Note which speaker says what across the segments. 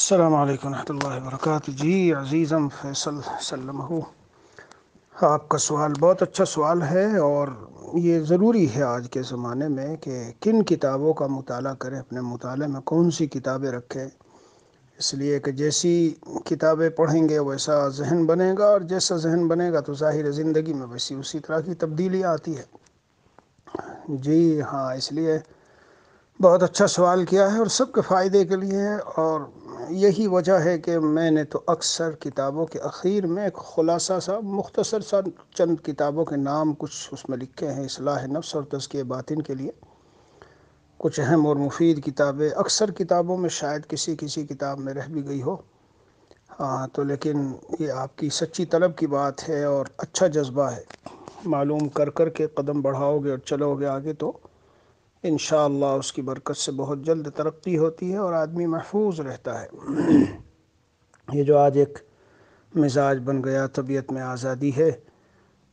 Speaker 1: السلام علیکم ورحمۃ اللہ وبرکاتہ۔ جی عزیزم فیصل سلم ہو، آپ کا سوال بہت اچھا سوال ہے، اور یہ ضروری ہے آج کے زمانے میں کہ کن کتابوں کا مطالعہ کریں، اپنے مطالعے میں کون سی کتابیں رکھیں۔ اس لیے کہ جیسی کتابیں پڑھیں گے ویسا ذہن بنے گا، اور جیسا ذہن بنے گا تو ظاہر زندگی میں ویسی اسی طرح کی تبدیلی آتی ہے۔ جی ہاں، اس لیے بہت اچھا سوال کیا ہے اور سب کے فائدے کے لیے ہے، اور یہی وجہ ہے کہ میں نے تو اکثر کتابوں کے اخیر میں ایک خلاصہ سا مختصر سا چند کتابوں کے نام کچھ اس میں لکھے ہیں، اصلاح نفس اور تزکیہ باطن کے لیے کچھ اہم اور مفید کتابیں۔ اکثر کتابوں میں شاید کسی کسی کتاب میں رہ بھی گئی ہو، ہاں تو لیکن یہ آپ کی سچی طلب کی بات ہے اور اچھا جذبہ ہے، معلوم کر کر کے قدم بڑھاؤ گے اور چلو گے آگے تو انشاءاللہ اس کی برکت سے بہت جلد ترقی ہوتی ہے اور آدمی محفوظ رہتا ہے۔ یہ جو آج ایک مزاج بن گیا، طبیعت میں آزادی ہے،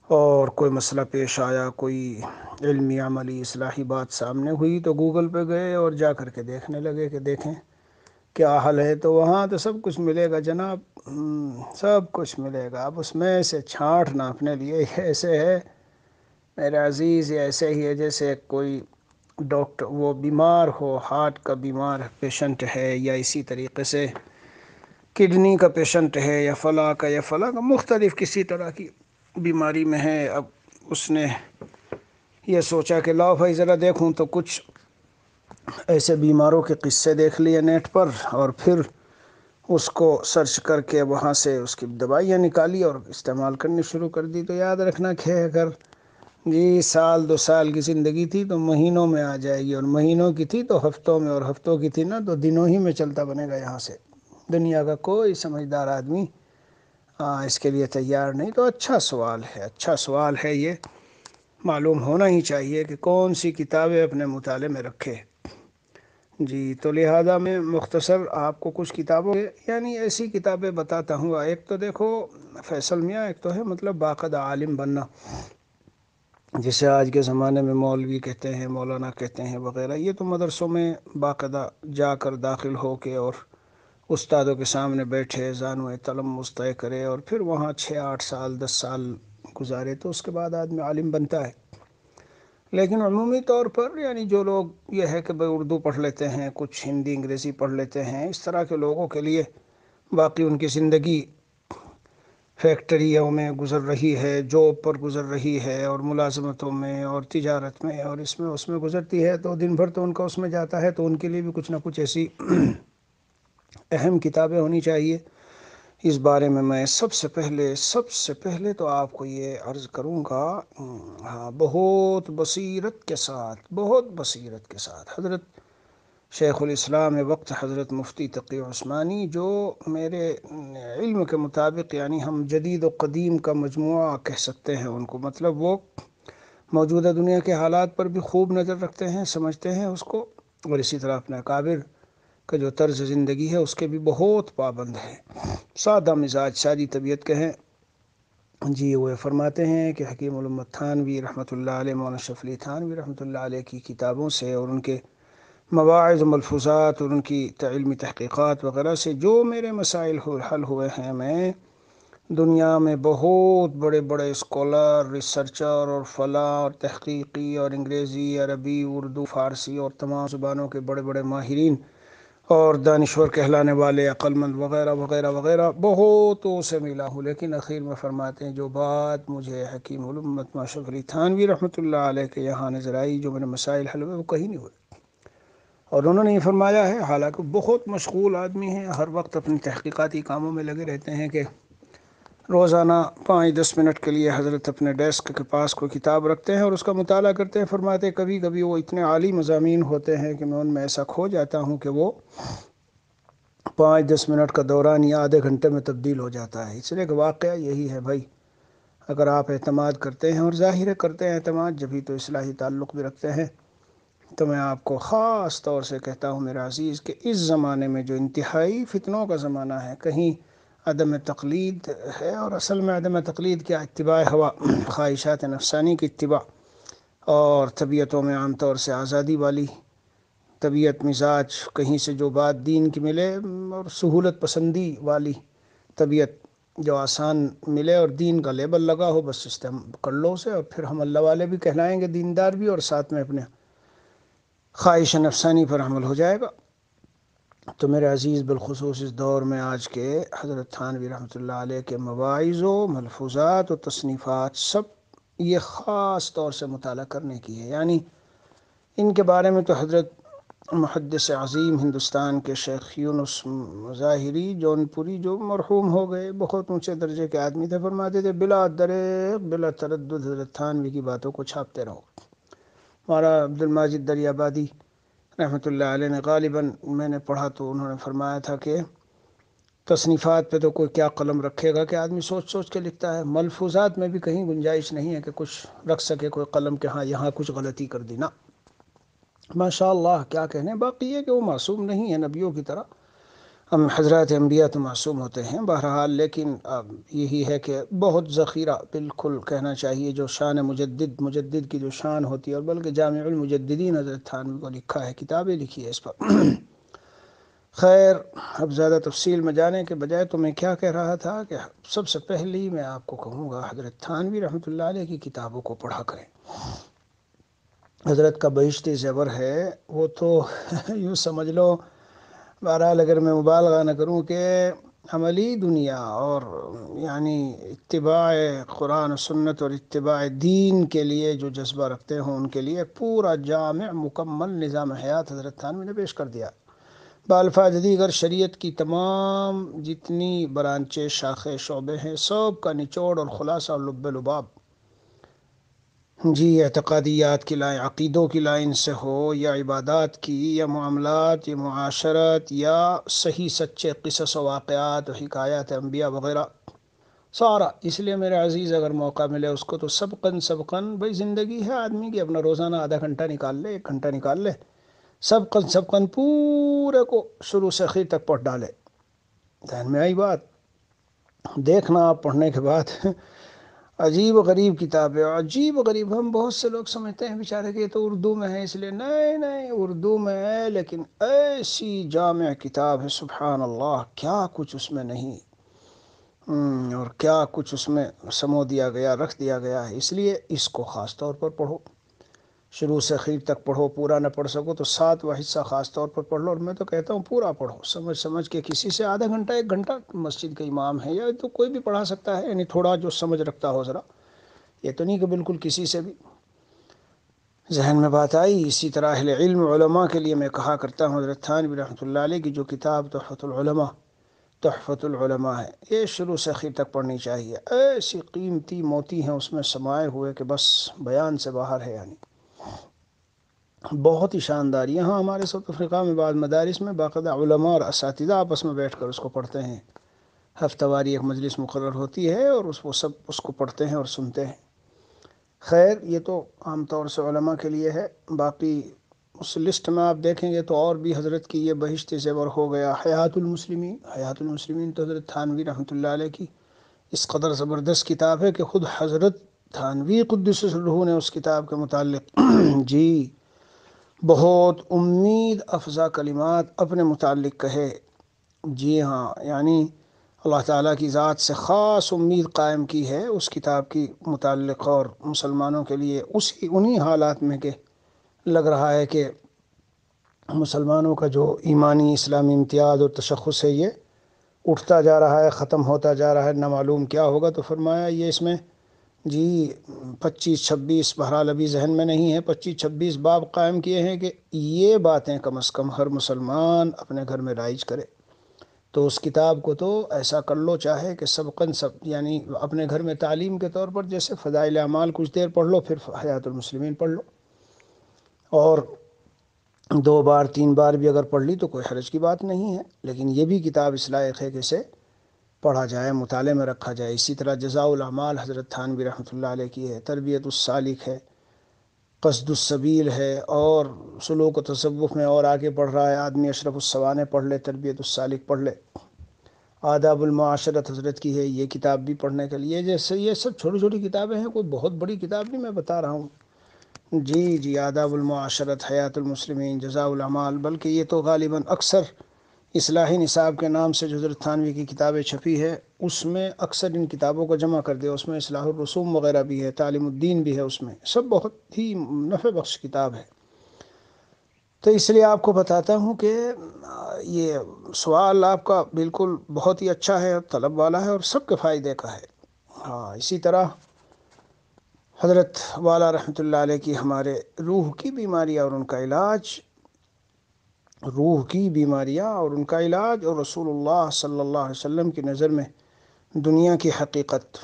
Speaker 1: اور کوئی مسئلہ پیش آیا، کوئی علمی عملی اصلاحی بات سامنے ہوئی تو گوگل پہ گئے اور جا کر کے دیکھنے لگے کہ دیکھیں کیا حل ہے، تو وہاں تو سب کچھ ملے گا جناب، سب کچھ ملے گا۔ اب اس میں سے چھانٹنا اپنے لیے ایسے ہے میرے عزیز، یہ ایسے ہی ہے جیسے کوئی ڈاکٹر وہ بیمار ہو، ہارٹ کا بیمار پیشنٹ ہے، یا اسی طریقے سے کڈنی کا پیشنٹ ہے، یا فلاں کا مختلف کسی طرح کی بیماری میں ہے۔ اب اس نے یہ سوچا کہ لاؤ بھائی ذرا دیکھوں، تو کچھ ایسے بیماروں کے قصے دیکھ لیے نیٹ پر، اور پھر اس کو سرچ کر کے وہاں سے اس کی دوائیاں نکالی اور استعمال کرنی شروع کر دی۔ تو یاد رکھنا کہ اگر جی سال 2 سال کی زندگی تھی تو مہینوں میں آ جائے گی، اور مہینوں کی تھی تو ہفتوں میں، اور ہفتوں کی تھی نا تو دنوں ہی میں چلتا بنے گا یہاں سے۔ دنیا کا کوئی سمجھدار آدمی اس کے لیے تیار نہیں۔ تو اچھا سوال ہے، اچھا سوال ہے، یہ معلوم ہونا ہی چاہیے کہ کون سی کتابیں اپنے مطالعے میں رکھے۔ جی تو لہذا میں مختصر آپ کو کچھ کتابوں یعنی ایسی کتابیں بتاتا ہوں۔ ایک تو دیکھو فیصل میاں، ایک تو ہے مطلب باقاعدہ عالم بننا، جسے آج کے زمانے میں مولوی کہتے ہیں، مولانا کہتے ہیں وغیرہ۔ یہ تو مدرسوں میں باقاعدہ جا کر داخل ہو کے اور استادوں کے سامنے بیٹھے، زانو تلمذ طے کرے، اور پھر وہاں 6 8 سال 10 سال گزارے تو اس کے بعد آدمی عالم بنتا ہے۔ لیکن عمومی طور پر یعنی جو لوگ یہ ہے کہ بھئی اردو پڑھ لیتے ہیں، کچھ ہندی انگریزی پڑھ لیتے ہیں، اس طرح کے لوگوں کے لیے باقی ان کی زندگی فیکٹریوں میں گزر رہی ہے، جاب پر گزر رہی ہے، اور ملازمتوں میں اور تجارت میں اور اس میں گزرتی ہے، تو دن بھر تو ان کا اس میں جاتا ہے، تو ان کے لیے بھی کچھ نہ کچھ ایسی اہم کتابیں ہونی چاہیے۔ اس بارے میں سب سے پہلے تو آپ کو یہ عرض کروں گا، بہت بصیرت کے ساتھ حضرت شیخ الاسلام وقت حضرت مفتی تقی عثمانی، جو میرے علم کے مطابق یعنی ہم جدید و قدیم کا مجموعہ کہہ سکتے ہیں ان کو، مطلب وہ موجودہ دنیا کے حالات پر بھی خوب نظر رکھتے ہیں، سمجھتے ہیں اس کو، اور اسی طرح اپنے اکابر کا جو طرز زندگی ہے اس کے بھی بہت پابند ہیں، سادہ مزاج، سادی طبیعت کے ہیں۔ جی وہ فرماتے ہیں کہ حکیم الامت تھانوی رحمۃ اللہ علیہ، مولانا شفیع تھانوی رحمۃ اللہ علیہ کی کتابوں سے اور ان کے مواعظ و ملفوظات اور ان کی علمی تحقیقات وغیرہ سے جو میرے مسائل حل ہوئے ہیں، میں دنیا میں بہت بڑے بڑے اسکالر، ریسرچر اور فلاں اور تحقیقی اور انگریزی، عربی، اردو، فارسی اور تمام زبانوں کے بڑے بڑے ماہرین اور دانشور کہلانے والے، عقل مند وغیرہ وغیرہ وغیرہ بہتوں سے ملا ہوں، لیکن اخیر میں فرماتے ہیں جو بات مجھے حکیم الامت ماشرف علی تھانوی رحمۃ اللہ علیہ کے یہاں نظر آئی، جو میرے مسائل حل ہوئے، وہ کہیں نہیں ہوئے۔ اور انہوں نے یہ فرمایا ہے، حالانکہ بہت مشغول آدمی ہیں، ہر وقت اپنی تحقیقاتی کاموں میں لگے رہتے ہیں، کہ روزانہ 5 10 منٹ کے لیے حضرت اپنے ڈیسک کے پاس کوئی کتاب رکھتے ہیں اور اس کا مطالعہ کرتے ہیں۔ فرماتے کبھی کبھی وہ اتنے عالی مضامین ہوتے ہیں کہ میں ان میں ایسا کھو جاتا ہوں کہ وہ 5 10 منٹ کا دوران یا آدھے گھنٹے میں تبدیل ہو جاتا ہے۔ اس لیے کہ واقعہ یہی ہے بھائی، اگر آپ اعتماد کرتے ہیں، اور ظاہر کرتے ہیں اعتماد، جبھی تو اصلاحی تعلق بھی رکھتے ہیں، تو میں آپ کو خاص طور سے کہتا ہوں میرا عزیز کہ اس زمانے میں جو انتہائی فتنوں کا زمانہ ہے، کہیں عدم تقلید ہے، اور اصل میں عدم تقلید کیا، اتباع ہوا، خواہشات نفسانی کی اتباع، اور طبیعتوں میں عام طور سے آزادی والی طبیعت مزاج کہیں سے جو بات دین کی ملے، اور سہولت پسندی والی طبیعت جو آسان ملے اور دین کا لیبل لگا ہو، بس اس سے ہم کر لو اسے، اور پھر ہم اللہ والے بھی کہلائیں گے، دیندار بھی، اور ساتھ میں اپنے خواہش نفسانی پر عمل ہو جائے گا۔ تو میرے عزیز، بالخصوص اس دور میں آج کے حضرت تھانوی رحمۃ اللہ علیہ کے مواعظ و ملفوظات و تصنیفات سب یہ خاص طور سے مطالعہ کرنے کی ہے۔ یعنی ان کے بارے میں تو حضرت محدث عظیم ہندوستان کے شیخ یونس ظاہری جونپوری، جو مرحوم ہو گئے، بہت اونچے درجے کے آدمی تھے، فرماتے تھے بلا دریغ بلا تردد حضرت تھانوی کی باتوں کو چھاپتے رہو۔ ہمارا عبد الماجد دریابادی رحمۃ اللہ علیہ نے، غالباً میں نے پڑھا تو انہوں نے فرمایا تھا کہ تصنیفات پہ تو کوئی کیا قلم رکھے گا کہ آدمی سوچ سوچ کے لکھتا ہے، ملفوظات میں بھی کہیں گنجائش نہیں ہے کہ کچھ رکھ سکے کوئی قلم کہ ہاں یہاں کچھ غلطی کر دی۔ نا ماشاء اللہ، کیا کہنے، باقی یہ کہ وہ معصوم نہیں ہے نبیوں کی طرح، ہم حضرات انبیاء تو معصوم ہوتے ہیں بہرحال، لیکن اب یہی ہے کہ بہت ذخیرہ، بالکل کہنا چاہیے جو شان مجدد کی جو شان ہوتی ہے، اور بلکہ جامع المجددین حضرت تھانوی کو لکھا ہے، کتابیں لکھی ہے اس پر۔ خیر، اب زیادہ تفصیل میں جانے کے بجائے تو میں کیا کہہ رہا تھا کہ سب سے پہلی میں آپ کو کہوں گا حضرت تھانوی رحمۃ اللہ علیہ کی کتابوں کو پڑھا کریں۔ حضرت کا بہشتی زیور ہے، وہ تو یوں سمجھ لو، بہرحال اگر میں مبالغہ نہ کروں کہ عملی دنیا اور یعنی اتباع قرآن و سنت اور اتباع دین کے لیے جو جذبہ رکھتے ہوں ان کے لیے پورا جامع مکمل نظام حیات حضرت تھانوی نے پیش کر دیا۔ بالفاظ دیگر شریعت کی تمام جتنی برانچیں، شاخیں، شعبے ہیں، سب کا نچوڑ اور خلاصہ اور لب لباب، جی، اعتقادیات کی لائن، عقیدوں کی لائن سے ہو، یا عبادات کی، یا معاملات، یا معاشرت، یا صحیح سچے قصص و واقعات و حکایات انبیاء وغیرہ، سارا۔ اس لیے میرے عزیز، اگر موقع ملے اس کو تو سبقاً بھئی زندگی ہے آدمی کی، اپنا روزانہ آدھا گھنٹہ نکال لے، 1 گھنٹہ نکال لے، سبقاً پورے کو شروع سے آخر تک پڑھ ڈالے۔ ذہن میں آئی بات؟ دیکھنا آپ پڑھنے کے بعد عجیب و غریب کتاب ہے، عجیب و غریب۔ ہم بہت سے لوگ سمجھتے ہیں بیچارے کہ یہ تو اردو میں ہے، اس لیے نہیں، اردو میں ہے، لیکن ایسی جامع کتاب ہے، سبحان اللہ، کیا کچھ اس میں نہیں، اور کیا کچھ اس میں سمو دیا گیا، رکھ دیا گیا ہے۔ اس لیے اس کو خاص طور پر پڑھو، شروع سے آخر تک پڑھو، پورا نہ پڑھ سکو تو 7واں حصہ خاص طور پر پڑھ لو، اور میں تو کہتا ہوں پورا پڑھو، سمجھ کے، کسی سے آدھا گھنٹہ 1 گھنٹہ، مسجد کا امام ہے یا تو کوئی بھی پڑھا سکتا ہے، یعنی تھوڑا جو سمجھ رکھتا ہو ذرا، یہ تو نہیں کہ بالکل کسی سے بھی۔ ذہن میں بات آئی؟ اسی طرح اہل علم علماء کے لیے میں کہا کرتا ہوں، حضرت تھانوی رحمۃ اللہ علیہ کی جو کتاب تحفۃ العلماء ہے، یہ شروع سے آخر تک پڑھنی چاہیے۔ ایسی قیمتی موتی ہیں اس میں سمائے ہوئے کہ بس بیان سے باہر ہے، یعنی بہت ہی شاندار۔ یہاں ہمارے ساؤتھ افریقہ میں بعض مدارس میں باقاعدہ علماء اور اساتذہ آپس میں بیٹھ کر اس کو پڑھتے ہیں، ہفتہ واری ایک مجلس مقرر ہوتی ہے اور وہ سب اس کو پڑھتے ہیں اور سنتے ہیں۔ خیر، یہ تو عام طور سے علماء کے لیے ہے، باقی اس لسٹ میں آپ دیکھیں گے تو اور بھی حضرت کی یہ بہشت زیور ہو گیا، حیات المسلمین تو حضرت تھانوی رحمۃ اللہ علیہ کی اس قدر زبردست کتاب ہے کہ خود حضرت تھانوی قدس سرہ نے اس کتاب کے متعلق جی بہت امید افزا کلمات اپنے متعلق کہے۔ جی ہاں، یعنی اللہ تعالیٰ کی ذات سے خاص امید قائم کی ہے اس کتاب کی متعلق، اور مسلمانوں کے لیے انہی حالات میں کہ لگ رہا ہے کہ مسلمانوں کا جو ایمانی اسلامی امتیاز اور تشخص ہے یہ اٹھتا جا رہا ہے، ختم ہوتا جا رہا ہے، نہ معلوم کیا ہوگا۔ تو فرمایا یہ اس میں جی 25-26، بہرحال ابھی ذہن میں نہیں ہے، 25-26 باب قائم کیے ہیں کہ یہ باتیں کم از کم ہر مسلمان اپنے گھر میں رائج کرے۔ تو اس کتاب کو تو ایسا کر لو، چاہے کہ یعنی اپنے گھر میں تعلیم کے طور پر جیسے فضائل اعمال کچھ دیر پڑھ لو، پھر حیات المسلمین پڑھ لو، اور 2 بار 3 بار بھی اگر پڑھ لی تو کوئی حرج کی بات نہیں ہے، لیکن یہ بھی کتاب اس لائق ہے کہ اسے پڑھا جائے، مطالعے میں رکھا جائے۔ اسی طرح جزاء الاعمال حضرت تھانوی رحمۃ اللہ علیہ کی ہے، تربیت السالک ہے، قصد السبیل ہے، اور سلوک و تصوف میں اور آگے پڑھ رہا ہے آدمی، اشرف السوانح پڑھ لے، تربیت السالک پڑھ لے، آداب المعاشرت حضرت کی ہے، یہ کتاب بھی پڑھنے کے لیے، جیسے یہ سب چھوٹی چھوٹی کتابیں ہیں، کوئی بہت بڑی کتاب نہیں میں بتا رہا ہوں، جی جی، آداب المعاشرت، حیات المسلمین، جزاء الاعمال، بلکہ یہ تو غالباً اکثر اصلاحی نصاب کے نام سے جو حضرت تھانوی کی کتابیں چھپی ہے اس میں اکثر ان کتابوں کو جمع کر دیا، اس میں اصلاح الرسوم وغیرہ بھی ہے، تعلیم الدین بھی ہے، اس میں سب بہت ہی نفع بخش کتاب ہے۔ تو اس لیے آپ کو بتاتا ہوں کہ یہ سوال آپ کا بالکل بہت ہی اچھا ہے، طلب والا ہے اور سب کے فائدے کا ہے۔ ہاں، اسی طرح حضرت والا رحمۃ اللہ علیہ کی ہمارے روح کی بیماریاں اور ان کا علاج، روح کی بیماریاں اور ان کا علاج، اور رسول اللہ صلی اللہ علیہ وسلم کی نظر میں دنیا کی حقیقت،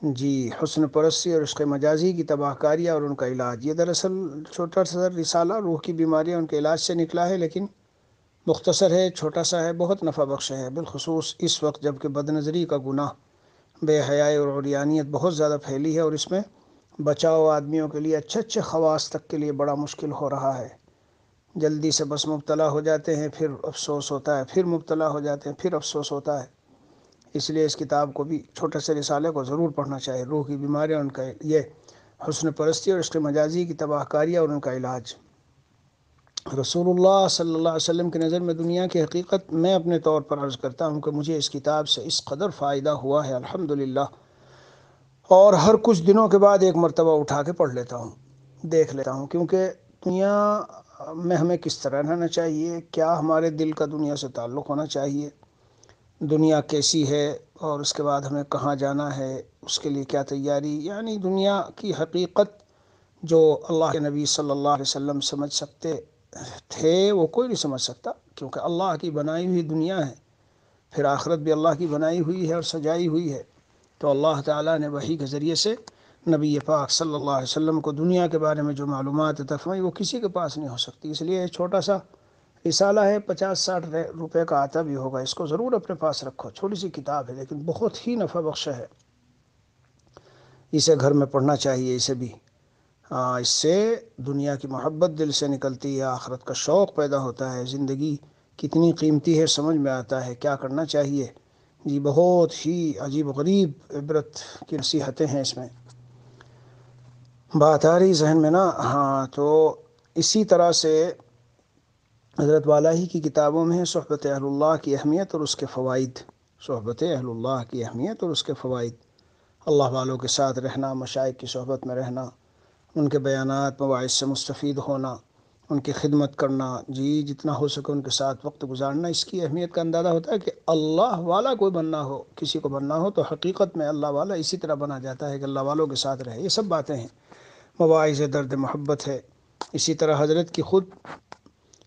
Speaker 1: جی، حسن پرستی اور عشق مجازی کی تباہ کاریاں اور ان کا علاج، یہ دراصل چھوٹا سا رسالہ روح کی بیماریاں ان کے علاج سے نکلا ہے، لیکن مختصر ہے، چھوٹا سا ہے، بہت نفع بخش ہے، بالخصوص اس وقت جب کہ بد نظری کا گناہ، بے حیائی اور عریانیت بہت زیادہ پھیلی ہے، اور اس میں بچاؤ آدمیوں کے لیے، اچھے اچھے خواص تک کے لیے بڑا مشکل ہو رہا ہے۔ جلدی سے بس مبتلا ہو جاتے ہیں، پھر افسوس ہوتا ہے، پھر مبتلا ہو جاتے ہیں، پھر افسوس ہوتا ہے۔ اس لیے اس کتاب کو بھی، چھوٹے سے رسالے کو ضرور پڑھنا چاہیے، روح کی بیماریاں ان کا یہ حسن پرستی اور عشق مجازی کی تباہ کاریاں اور ان کا علاج، رسول اللہ صلی اللہ علیہ وسلم کی نظر میں دنیا کی حقیقت۔ میں اپنے طور پر عرض کرتا ہوں کہ مجھے اس کتاب سے اس قدر فائدہ ہوا ہے الحمدللہ، اور ہر کچھ دنوں کے بعد ایک مرتبہ اٹھا کے پڑھ لیتا ہوں، دیکھ لیتا ہوں، کیونکہ دنیا میں ہمیں کس طرح رہنا چاہیے، کیا ہمارے دل کا دنیا سے تعلق ہونا چاہیے، دنیا کیسی ہے، اور اس کے بعد ہمیں کہاں جانا ہے، اس کے لیے کیا تیاری، یعنی دنیا کی حقیقت جو اللہ کے نبی صلی اللہ علیہ وسلم سمجھ سکتے تھے وہ کوئی نہیں سمجھ سکتا، کیونکہ اللہ کی بنائی ہوئی دنیا ہے، پھر آخرت بھی اللہ کی بنائی ہوئی ہے اور سجائی ہوئی ہے۔ تو اللہ تعالیٰ نے وحی کے ذریعے سے نبی پاک صلی اللہ علیہ وسلم کو دنیا کے بارے میں جو معلومات عطا فرمائی وہ کسی کے پاس نہیں ہو سکتی، اس لیے چھوٹا سا رسالہ ہے، 50-60 روپے کا آتا بھی ہوگا، اس کو ضرور اپنے پاس رکھو، چھوٹی سی کتاب ہے لیکن بہت ہی نفع بخش ہے، اسے گھر میں پڑھنا چاہیے، اسے بھی اس سے دنیا کی محبت دل سے نکلتی ہے، آخرت کا شوق پیدا ہوتا ہے، زندگی کتنی قیمتی ہے سمجھ میں آتا ہے، کیا کرنا چاہیے، جی، بہت ہی عجیب و غریب عبرت کی نصیحتیں ہیں اس میں، بات آ رہی ذہن میں نا؟ ہاں، تو اسی طرح سے حضرت والا ہی کی کتابوں میں ہے صحبت اہل اللہ کی اہمیت اور اس کے فوائد، صحبت اہل اللہ کی اہمیت اور اس کے فوائد، اللہ والوں کے ساتھ رہنا، مشائخ کی صحبت میں رہنا، ان کے بیانات مواعظ سے مستفید ہونا، ان کی خدمت کرنا، جی، جتنا ہو سکے ان کے ساتھ وقت گزارنا، اس کی اہمیت کا اندازہ ہوتا ہے کہ اللہ والا کوئی بننا ہو، کسی کو بننا ہو تو حقیقت میں اللہ والا اسی طرح بنا جاتا ہے کہ اللہ والوں کے ساتھ رہے، یہ سب باتیں ہیں، مواعظ درد محبت ہے۔ اسی طرح حضرت کی خود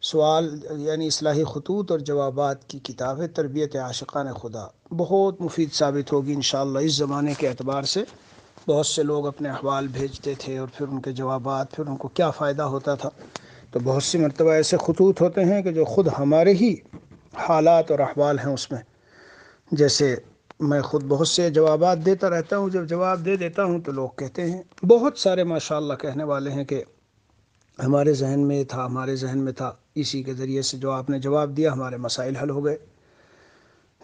Speaker 1: سوال یعنی اصلاحی خطوط اور جوابات کی کتاب ہے تربیت عاشقان خدا، بہت مفید ثابت ہوگی انشاءاللہ۔ اس زمانے کے اعتبار سے بہت سے لوگ اپنے احوال بھیجتے تھے اور پھر ان کے جوابات، پھر ان کو کیا فائدہ ہوتا تھا، تو بہت سی مرتبہ ایسے خطوط ہوتے ہیں کہ جو خود ہمارے ہی حالات اور احوال ہیں اس میں، جیسے میں خود بہت سے جوابات دیتا رہتا ہوں، جب جواب دے دیتا ہوں تو لوگ کہتے ہیں، بہت سارے ماشاءاللہ کہنے والے ہیں کہ ہمارے ذہن میں تھا، ہمارے ذہن میں تھا، اسی کے ذریعے سے جو آپ نے جواب دیا ہمارے مسائل حل ہو گئے۔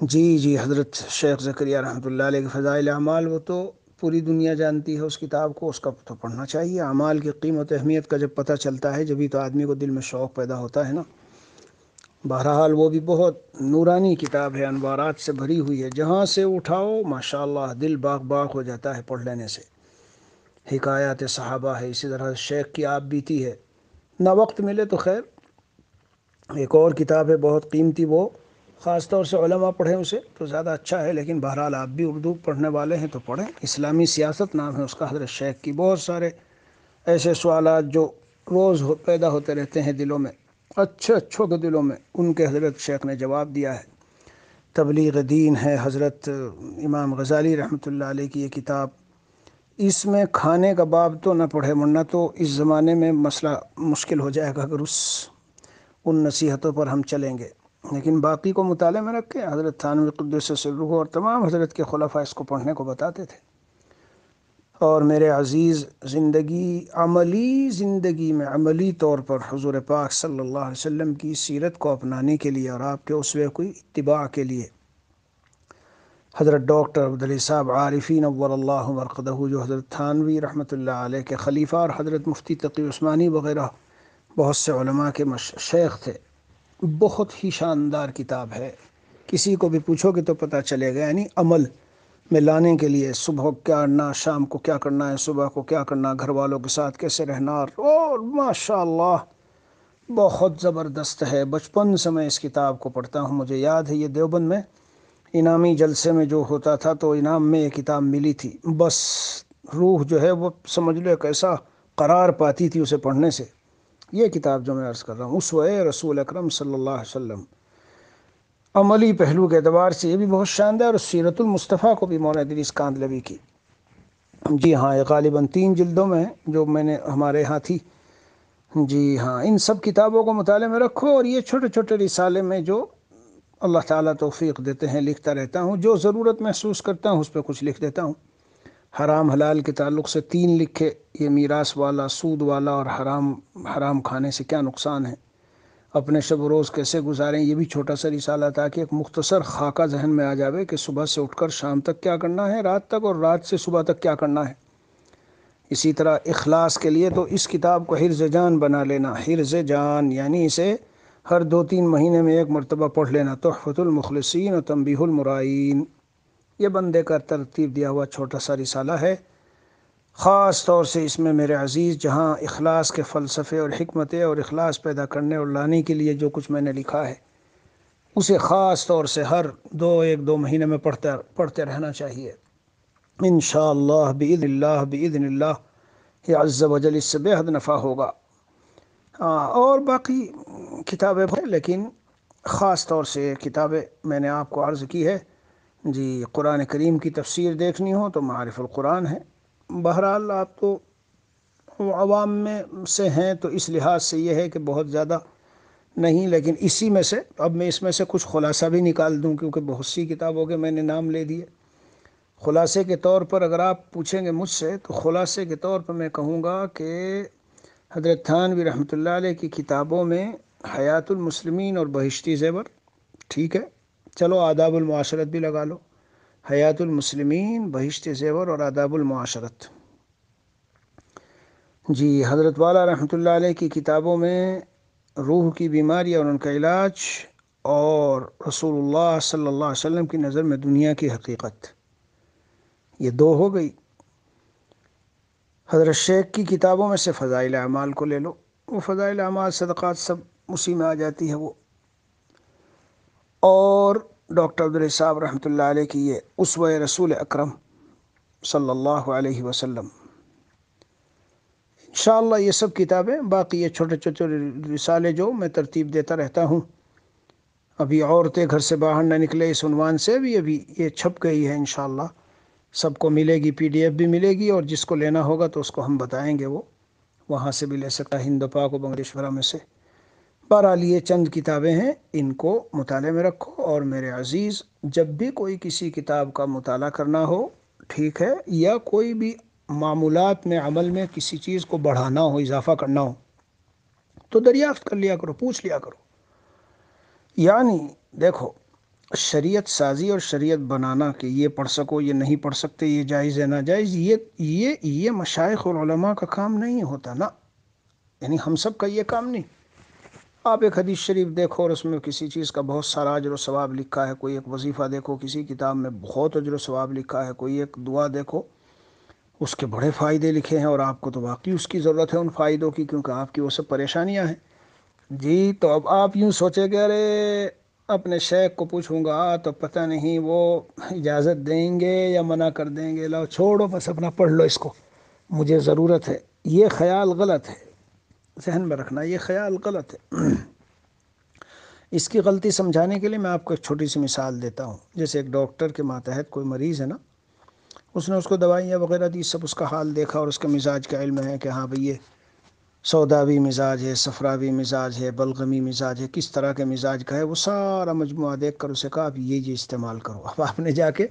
Speaker 1: جی جی، حضرت شیخ زکریا رحمۃ اللہ علیہ کے فضائل اعمال، وہ تو پوری دنیا جانتی ہے اس کتاب کو، اس کا تو پڑھنا چاہیے، اعمال کی قیمت و اہمیت کا جب پتہ چلتا ہے جبھی تو آدمی کو دل میں شوق پیدا ہوتا ہے نا۔ بہرحال وہ بھی بہت نورانی کتاب ہے، انوارات سے بھری ہوئی ہے، جہاں سے اٹھاؤ ماشاءاللہ دل باغ باغ ہو جاتا ہے پڑھ لینے سے، حکایات صحابہ ہے، اسی طرح شیخ کی آپ بیتی ہے، نہ وقت ملے تو خیر ایک اور کتاب ہے بہت قیمتی، وہ خاص طور سے علماء پڑھیں اسے تو زیادہ اچھا ہے، لیکن بہرحال آپ بھی اردو پڑھنے والے ہیں تو پڑھیں، اسلامی سیاست نام ہے اس کا، حضرت شیخ کی، بہت سارے ایسے سوالات جو روز پیدا ہوتے رہتے ہیں دلوں میں، اچھے اچھوں کے دلوں میں، ان کے حضرت شیخ نے جواب دیا ہے۔ تبلیغ دین ہے حضرت امام غزالی رحمۃ اللہ علیہ کی یہ کتاب، اس میں کھانے کا باب تو نہ پڑھے ورنہ تو اس زمانے میں مسئلہ مشکل ہو جائے گا اگر ان نصیحتوں پر ہم چلیں گے، لیکن باقی کو مطالعے میں رکھ کے حضرت تھانوی قدس سرہ اور تمام حضرت کے خلفاء اس کو پڑھنے کو بتاتے تھے۔ اور میرے عزیز، عملی زندگی میں عملی طور پر حضور پاک صلی اللہ علیہ وسلم کی سیرت کو اپنانے کے لیے اور آپ کے اسوے کی اتباع کے لیے حضرت ڈاکٹر عبدالعلی صاحب عارفین اول اللہ مرقدہ، جو حضرت تھانوی رحمۃ اللہ علیہ کے خلیفہ اور حضرت مفتی تقی عثمانی وغیرہ بہت سے علماء کے شیخ تھے. بہت ہی شاندار کتاب ہے، کسی کو بھی پوچھو گے تو پتہ چلے گا. یعنی عمل میں لانے کے لیے صبح کیا کرنا، شام کو کیا کرنا ہے، صبح کو کیا کرنا، گھر والوں کے ساتھ کیسے رہنا، اور ماشاء اللہ بہت زبردست ہے. بچپن سے میں اس کتاب کو پڑھتا ہوں. مجھے یاد ہے یہ دیوبند میں انعامی جلسے میں جو ہوتا تھا تو انعام میں یہ کتاب ملی تھی. بس روح جو ہے وہ سمجھ لو کیسا قرار پاتی تھی اسے پڑھنے سے. یہ کتاب جو میں عرض کر رہا ہوں اسوہ رسول اکرم صلی اللہ علیہ وسلم، عملی پہلو کے اعتبار سے یہ بھی بہت شاندار، اور سیرت المصطفیٰ کو بھی مولانا ادریس کاندھلوی کی. جی ہاں، یہ غالباً 3 جلدوں میں جو میں نے ہمارے ہاں تھی. جی ہاں، ان سب کتابوں کو مطالعے میں رکھو، اور یہ چھوٹے چھوٹے رسالے میں جو اللہ تعالیٰ توفیق دیتے ہیں لکھتا رہتا ہوں. جو ضرورت محسوس کرتا ہوں اس پہ کچھ لکھ دیتا ہوں. حرام حلال کے تعلق سے 3 لکھے، یہ میراث والا، سود والا، اور حرام کھانے سے کیا نقصان ہے، اپنے شب و روز کیسے گزاریں. یہ بھی چھوٹا سا رسالہ تاکہ ایک مختصر خاکہ ذہن میں آ جاوے کہ صبح سے اٹھ کر شام تک کیا کرنا ہے، رات تک، اور رات سے صبح تک کیا کرنا ہے. اسی طرح اخلاص کے لیے تو اس کتاب کو حرز جان بنا لینا. حرز جان یعنی اسے ہر 2-3 مہینے میں ایک مرتبہ پڑھ لینا. تحفۃ المخلصین و تنبیہ المرائین، یہ بندے کا ترتیب دیا ہوا چھوٹا سا رسالہ ہے. خاص طور سے اس میں میرے عزیز جہاں اخلاص کے فلسفے اور حکمتیں اور اخلاص پیدا کرنے اور لانے کے لیے جو کچھ میں نے لکھا ہے اسے خاص طور سے ہر 1-2 مہینے میں پڑھتے رہنا چاہیے. انشاءاللہ بإذن اللہ یہ عز و جل اس سے بے حد نفع ہوگا. اور باقی کتابیں لیکن خاص طور سے کتابیں میں نے آپ کو عرض کی ہے. جی، قرآن کریم کی تفسیر دیکھنی ہو تو معارف القرآن ہے. بہرحال آپ تو عوام میں سے ہیں تو اس لحاظ سے یہ ہے کہ بہت زیادہ نہیں، لیکن اسی میں سے اب میں اس میں سے کچھ خلاصہ بھی نکال دوں کیونکہ بہت سی کتابوں کے میں نے نام لے دیے. خلاصے کے طور پر اگر آپ پوچھیں گے مجھ سے تو خلاصے کے طور پر میں کہوں گا کہ حضرت تھانوی رحمۃ اللہ علیہ کی کتابوں میں حیات المسلمین اور بہشتی زیور، ٹھیک ہے، چلو آداب المعاشرت بھی لگا لو. حیات المسلمین، بہشتی زیور اور آداب المعاشرت. جی، حضرت والا رحمۃ اللہ علیہ کی کتابوں میں روح کی بیماری اور ان کا علاج، اور رسول اللہ صلی اللہ علیہ وسلم کی نظر میں دنیا کی حقیقت، یہ 2 ہو گئی. حضرت شیخ کی کتابوں میں سے فضائل اعمال کو لے لو، وہ فضائل اعمال صدقات سب اسی میں آ جاتی ہے وہ. اور ڈاکٹر عبدالعلی صاحب رحمۃ اللہ علیہ کی یہ اسوہ رسول اکرم صلی اللہ علیہ وسلم. انشاءاللہ یہ سب کتابیں، باقی یہ چھوٹے چھوٹے رسالے جو میں ترتیب دیتا رہتا ہوں. ابھی عورتیں گھر سے باہر نہ نکلے اس عنوان سے بھی ابھی یہ چھپ گئی ہے. انشاءاللہ سب کو ملے گی، PDF بھی ملے گی، اور جس کو لینا ہوگا تو اس کو ہم بتائیں گے، وہ وہاں سے بھی لے سکتا ہے، ہند پاک و بنگلیشورا میں سے. بہرحال یہ چند کتابیں ہیں، ان کو مطالعے میں رکھو. اور میرے عزیز جب بھی کوئی کسی کتاب کا مطالعہ کرنا ہو، ٹھیک ہے، یا کوئی بھی معمولات میں عمل میں کسی چیز کو بڑھانا ہو، اضافہ کرنا ہو، تو دریافت کر لیا کرو، پوچھ لیا کرو. یعنی دیکھو، شریعت سازی اور شریعت بنانا کہ یہ پڑھ سکو، یہ نہیں پڑھ سکتے، یہ جائز ہے ناجائز، یہ مشائخ اور علماء کا کام نہیں ہوتا نا. یعنی ہم سب کا یہ کام نہیں. آپ ایک حدیث شریف دیکھو اور اس میں کسی چیز کا بہت سارا اجر و ثواب لکھا ہے. کوئی ایک وظیفہ دیکھو کسی کتاب میں بہت اجر و ثواب لکھا ہے. کوئی ایک دعا دیکھو اس کے بڑے فائدے لکھے ہیں، اور آپ کو تو واقعی اس کی ضرورت ہے ان فائدوں کی، کیونکہ آپ کی وہ سب پریشانیاں ہیں. جی تو اب آپ یوں سوچے کہ ارے اپنے شیخ کو پوچھوں گا تو پتہ نہیں وہ اجازت دیں گے یا منع کر دیں گے، لاؤ چھوڑو بس اپنا پڑھ لو اس کو، مجھے ضرورت ہے. یہ خیال غلط ہے، ذہن میں رکھنا، یہ خیال غلط ہے. اس کی غلطی سمجھانے کے لیے میں آپ کو ایک چھوٹی سی مثال دیتا ہوں. جیسے ایک ڈاکٹر کے ماتحت کوئی مریض ہے نا، اس نے اس کو دوائیاں وغیرہ دی، سب اس کا حال دیکھا اور اس کے مزاج کا علم ہے کہ ہاں بھئی یہ سوداوی مزاج ہے، صفراوی مزاج ہے، بلغمی مزاج ہے، کس طرح کے مزاج کا ہے، وہ سارا مجموعہ دیکھ کر اسے کہا اب یہ استعمال کرو. اب آپ نے جا کے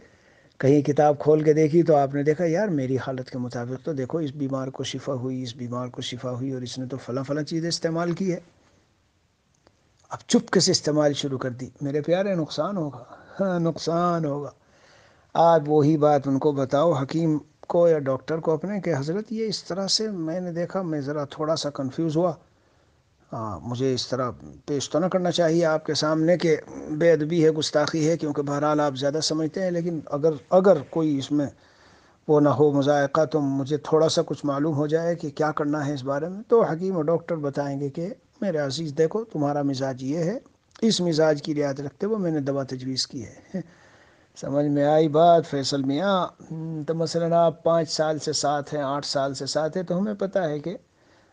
Speaker 1: کہیں کتاب کھول کے دیکھی تو آپ نے دیکھا یار میری حالت کے مطابق تو دیکھو اس بیمار کو شفا ہوئی، اس بیمار کو شفا ہوئی، اور اس نے تو فلاں فلاں چیزیں استعمال کی ہے. اب چپکے سے استعمال شروع کر دی، میرے پیارے نقصان ہوگا، ہاں نقصان ہوگا. آپ وہی بات ان کو بتاؤ، حکیم کو یا ڈاکٹر کو اپنے، کہ حضرت یہ اس طرح سے میں نے دیکھا، میں ذرا تھوڑا سا کنفیوز ہوا، مجھے اس طرح پیش تو نہ کرنا چاہیے آپ کے سامنے کہ بے ادبی ہے، گستاخی ہے، کیونکہ بہرحال آپ زیادہ سمجھتے ہیں، لیکن اگر کوئی اس میں وہ نہ ہو مذائقہ، تو مجھے تھوڑا سا کچھ معلوم ہو جائے کہ کیا کرنا ہے اس بارے میں، تو حکیم اور ڈاکٹر بتائیں گے کہ میرے عزیز دیکھو تمہارا مزاج یہ ہے، اس مزاج کی رعایت رکھتے ہوئے میں نے دوا تجویز کی ہے۔ سمجھ میں آئی بات فیصل میاں؟ تو مثلا آپ 5 سال سے ساتھ ہیں، 8 سال سے ساتھ ہیں، تو ہمیں پتہ ہے کہ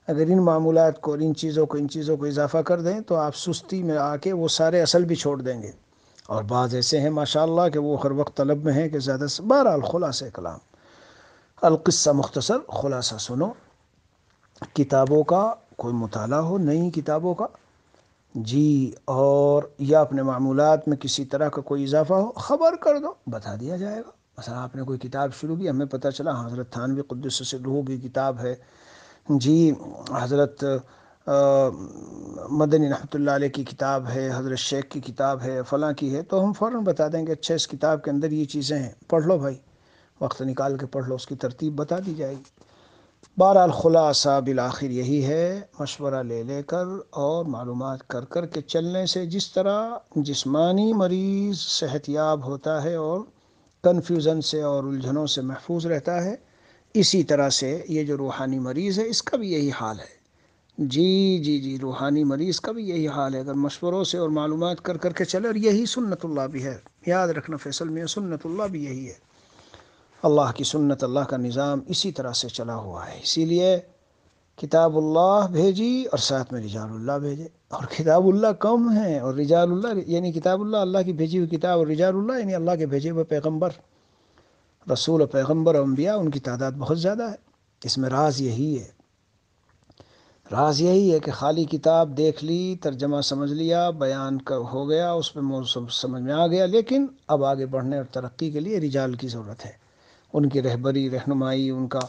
Speaker 1: اگر ان معمولات کو، ان چیزوں کو اضافہ کر دیں تو آپ سستی میں آ کے وہ سارے اصل بھی چھوڑ دیں گے، اور بعض ایسے ہیں ماشاءاللہ کہ وہ ہر وقت طلب میں ہیں کہ زیادہ سے بہرحال خلاصہ کلام، القصہ مختصر، خلاصہ سنو، کتابوں کا کوئی مطالعہ ہو، نئی کتابوں کا جی، اور یا اپنے معمولات میں کسی طرح کا کوئی اضافہ ہو، خبر کر دو، بتا دیا جائے گا۔ مثلا آپ نے کوئی کتاب شروع کی، ہمیں پتہ چلا حضرت تھانوی قدس سرہ کی کتاب ہے، جی حضرت مدنی رحمۃ اللہ علیہ کی کتاب ہے، حضرت شیخ کی کتاب ہے، فلاں کی ہے، تو ہم فوراً بتا دیں گے اچھا اس کتاب کے اندر یہ چیزیں ہیں، پڑھ لو بھائی، وقت نکال کے پڑھ لو، اس کی ترتیب بتا دی جائے گی۔ بہرحال خلاصہ بالآخر یہی ہے، مشورہ لے لے کر اور معلومات کر کر کے چلنے سے جس طرح جسمانی مریض صحت یاب ہوتا ہے اور کنفیوژن سے اور الجھنوں سے محفوظ رہتا ہے، اسی طرح سے یہ جو روحانی مریض ہے اس کا بھی یہی حال ہے۔ جی جی جی، روحانی مریض کا بھی یہی حال ہے، اگر مشوروں سے اور معلومات کر کر کے چلے، اور یہی سنت اللہ بھی ہے، یاد رکھنا فیصل میں، سنت اللہ بھی یہی ہے، اللہ کی سنت، اللہ کا نظام اسی طرح سے چلا ہوا ہے، اسی لیے کتاب اللہ بھیجی اور ساتھ میں رجال اللہ بھیجے، اور کتاب اللہ کم ہے اور رجال اللہ، یعنی کتاب اللہ اللہ کی بھیجی ہوئی کتاب، اور رجال اللہ یعنی اللہ کے بھیجے ہوئے پیغمبر، رسول و پیغمبر و انبیاء، ان کی تعداد بہت زیادہ ہے۔ اس میں راز یہی ہے، راز یہی ہے کہ خالی کتاب دیکھ لی، ترجمہ سمجھ لیا، بیان ہو گیا، اس میں موضوع سمجھ میں آ گیا، لیکن اب آگے بڑھنے اور ترقی کے لیے رجال کی ضرورت ہے، ان کی رہبری، رہنمائی، ان کا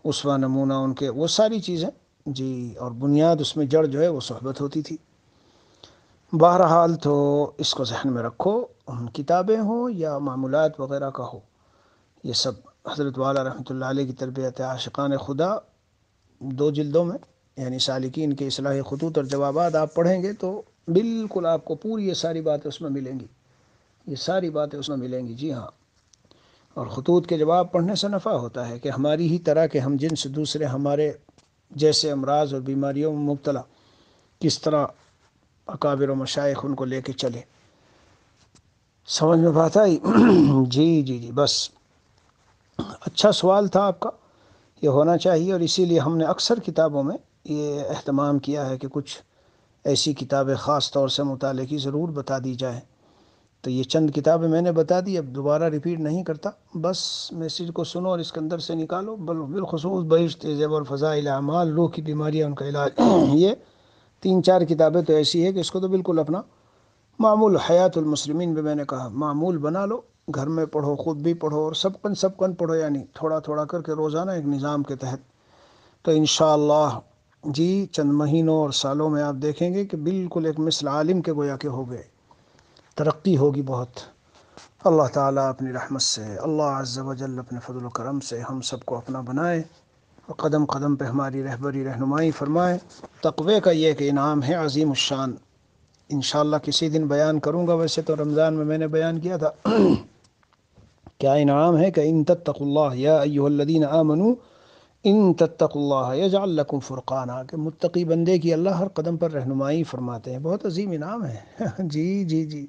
Speaker 1: اسوہ نمونہ، ان کے وہ ساری چیزیں، جی، اور بنیاد اس میں جڑ جو ہے وہ صحبت ہوتی تھی۔ بہرحال تو اس کو ذہن میں رکھو، کتابیں ہوں یا معمولات وغیرہ کا ہو، یہ سب حضرت والا رحمۃ اللہ علیہ کی تربیت عاشقان خدا 2 جلدوں میں، یعنی سالکین کے اصلاح خطوط اور جوابات آپ پڑھیں گے تو بالکل آپ کو پوری یہ ساری باتیں اس میں ملیں گی، یہ ساری باتیں اس میں ملیں گی، جی ہاں۔ اور خطوط کے جواب پڑھنے سے نفع ہوتا ہے کہ ہماری ہی طرح کے ہم جنس دوسرے ہمارے جیسے امراض اور بیماریوں میں مبتلا، کس طرح اکابر و مشائخ ان کو لے کے چلے، سمجھ میں بات آئی؟ جی جی جی، بس اچھا سوال تھا آپ کا، یہ ہونا چاہیے، اور اسی لیے ہم نے اکثر کتابوں میں یہ اہتمام کیا ہے کہ کچھ ایسی کتابیں خاص طور سے مطالعے کی ضرور بتا دی جائیں، تو یہ چند کتابیں میں نے بتا دی، اب دوبارہ ریپیٹ نہیں کرتا، بس میسیج کو سنو اور اس کے اندر سے نکالو، بالخصوص بہشت زیب اور فضائل اعمال، روح کی بیماریاں ان کا علاج، یہ 3-4 کتابیں تو ایسی ہے کہ اس کو تو بالکل اپنا معمول حیات المسلمین بھی میں نے کہا معمول بنا لو، گھر میں پڑھو، خود بھی پڑھو، اور سب کن پڑھو، یعنی تھوڑا تھوڑا کر کے روزانہ ایک نظام کے تحت، تو انشاءاللہ جی چند مہینوں اور سالوں میں آپ دیکھیں گے کہ بالکل ایک مثل عالم کے گویا کہ ہو گئے، ترقی ہوگی بہت۔ اللہ تعالیٰ اپنی رحمت سے، اللہ عز و جل اپنے فضل و کرم سے ہم سب کو اپنا بنائے، اور قدم قدم پہ ہماری رہبری رہنمائی فرمائے۔ تقوی کا یہ ایک انعام ہے عظیم الشان، انشاءاللہ کسی دن بیان کروں گا، ویسے تو رمضان میں نے بیان کیا تھا، کیا انعام ہے کہ ان تتقوا اللہ یا ایھا الذین آمنوا ان تتقوا اللہ یجعل لکم فرقانا، کہ متقی بندے کی اللہ ہر قدم پر رہنمائی فرماتے ہیں، بہت عظیم انعام ہے۔ جی جی جی،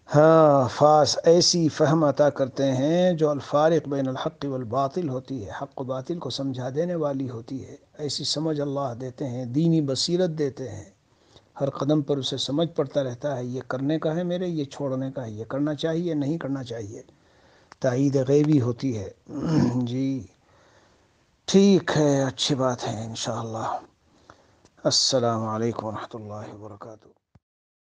Speaker 1: ہاں، فاس ایسی فہم عطا کرتے ہیں جو الفارق بین الحق والباطل ہوتی ہے، حق و باطل کو سمجھا دینے والی ہوتی ہے، ایسی سمجھ اللہ دیتے ہیں، دینی بصیرت دیتے ہیں، ہر قدم پر اسے سمجھ پڑتا رہتا ہے، یہ کرنے کا ہے میرے، یہ چھوڑنے کا ہے، یہ کرنا چاہیے، نہیں کرنا چاہیے، تائید غیبی ہوتی ہے۔ جی ٹھیک ہے، اچھی بات ہے، انشاءاللہ۔ السلام علیکم ورحمۃ اللہ وبرکاتہ۔